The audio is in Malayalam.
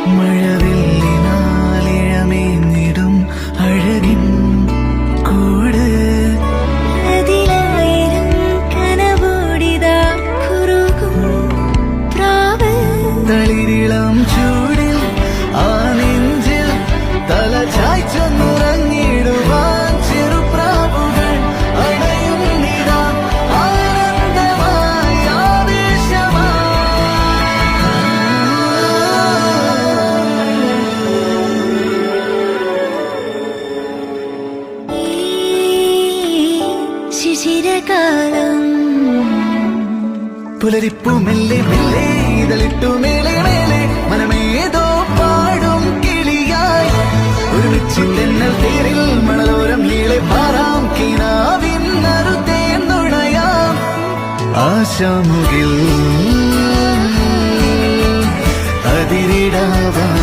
മഴവില്ലിനാലിഴമേന്നിടും അഴകിൻ കൂട് അതിലായിരം കനവോടിതാ കുറുകും പ്രാവ് തളിരിളം ചൂടിൽ ആ നെഞ്ചിൽ തല ചായ്ച്ചൊന്നുറങ്ങിടുവാൻ ചെറുപ്രാവുകൾ അണയുന്നിതാ ആനന്ദമായി ഈ ശിശിരകാലം പുലരിപ്പു മെല്ലെ മെല്ലെ ഇതളിട്ടു മേലെ മേലെ മനമേതോ പാടും കിളിയായി ഒരുമിച്ചിന്തെന്നൽ തേരിൽ മണലോരം നീളെ പാറാം കിനാവിൻ നറുതേന്നുണയാം ആശാമുകിൽ അതിരിടാവാം